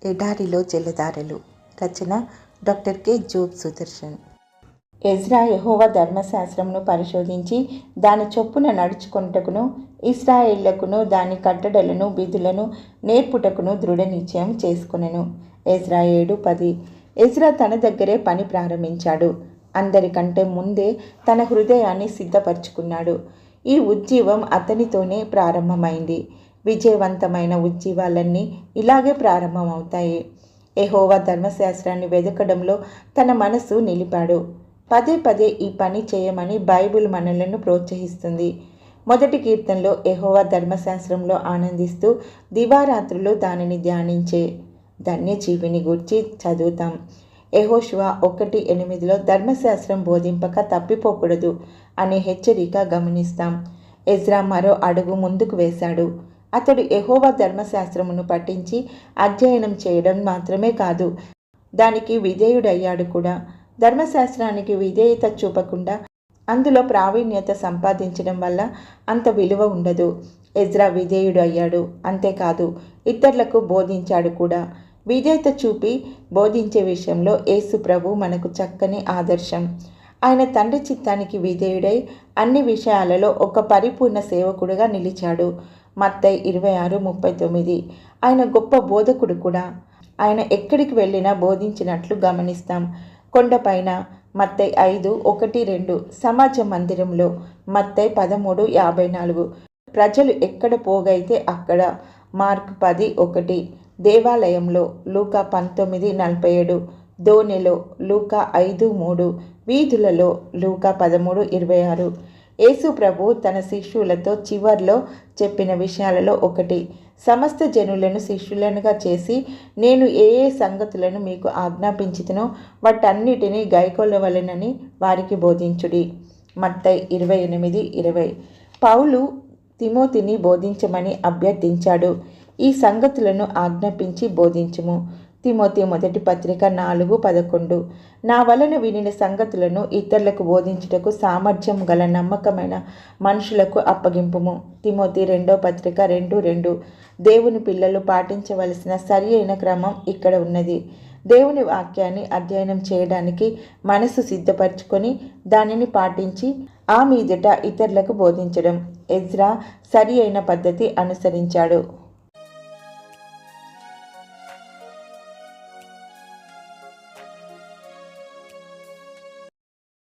ఎడారిలో జలధారలు. రచన doctor K Job Sudarshan. Ezra యెహోవా ధర్మశాస్త్రమును పరిశోధించి దాని చొప్పున నడుచుకొనుటకును ఇశ్రాయేళ్లకును దాని కట్టడలను విధులను నేర్పుటకును దృఢ నిశ్చయం చేసుకొనెను. ఎజ్రా 7:10. ఎజ్రా తన దగ్గరే పని ప్రారంభించాడు. అందరికంటే ముందే తన హృదయాన్ని సిద్ధపరచుకున్నాడు. ఈ ఉజ్జీవం అతనితోనే ప్రారంభమైంది. విజయవంతమైన ఉజ్జీవాలన్నీ ఇలాగే ప్రారంభమవుతాయి. యెహోవా ధర్మశాస్త్రాన్ని వెదకడంలో తన మనసు నిలిపాడు. పదే పదే ఈ పని చేయమని బైబిల్ మనలను ప్రోత్సహిస్తుంది. మొదటి కీర్తనలో యెహోవా ధర్మశాస్త్రంలో ఆనందిస్తూ దివారాత్రులు దానిని ధ్యానించే ధన్యజీవిని గూర్చి చదువుతాం. యెహోషువ 1:8 ధర్మశాస్త్రం బోధింపక తప్పిపోకూడదు అనే హెచ్చరిక గమనిస్తాం. ఎజ్రా మరో అడుగు ముందుకు వేశాడు. అతడు యెహోవా ధర్మశాస్త్రమును పఠించి అధ్యయనం చేయడం మాత్రమే కాదు, దానికి విధేయుడయ్యాడు కూడా. ధర్మశాస్త్రానికి విధేయత చూపకుండా అందులో ప్రావీణ్యత సంపాదించడం వల్ల అంత విలువ ఉండదు. ఎజ్రా విధేయుడు అయ్యాడు, అంతేకాదు ఇతరులకు బోధించాడు కూడా. విధేయత చూపి బోధించే విషయంలో యేసు ప్రభు మనకు చక్కని ఆదర్శం. ఆయన తండ్రి చిత్తానికి విధేయుడై అన్ని విషయాలలో ఒక పరిపూర్ణ సేవకుడుగా నిలిచాడు. మత్తయి 26:39. ఆయన గొప్ప బోధకుడు కూడా. ఆయన ఎక్కడికి వెళ్ళినా బోధించినట్లు గమనిస్తాం. కొండపైన మత్తయి 5:1-2. సమాజ మందిరంలో మత్తయి 13:54. ప్రజలు ఎక్కడ పోగైతే అక్కడ మార్క్ 10:1. దేవాలయంలో లూకా 19:47. దోణిలో లూకా 5:3. వీధులలో లూకా 13:26. యేసు ప్రభు తన శిష్యులతో చివర్లో చెప్పిన విషయాలలో ఒకటి, సమస్త జనులను శిష్యులనుగా చేసి నేను ఏ ఏ సంగతులను మీకు ఆజ్ఞాపించితినో వాటన్నిటినీ గైకొనవలెనని వారికి బోధించుడి. మత్తయి 28:20. పౌలు తిమోతిని బోధించమని అభ్యర్థించాడు. ఈ సంగతులను ఆజ్ఞాపించి బోధించుము. తిమోతి మొదటి పత్రిక 4:11. నా వలన వినిన సంగతులను ఇతరులకు బోధించుటకు సామర్థ్యం గల నమ్మకమైన మనుషులకు అప్పగింపుము. తిమోతి రెండో పత్రిక 2:2. దేవుని పిల్లలు పాటించవలసిన సరి అయిన క్రమం ఇక్కడ ఉన్నది. దేవుని వాక్యాన్ని అధ్యయనం చేయడానికి మనసు సిద్ధపరచుకొని దానిని పాటించి ఆ మీదట ఇతరులకు బోధించడం. ఎజ్రా సరి అయిన పద్ధతి అనుసరించాడు.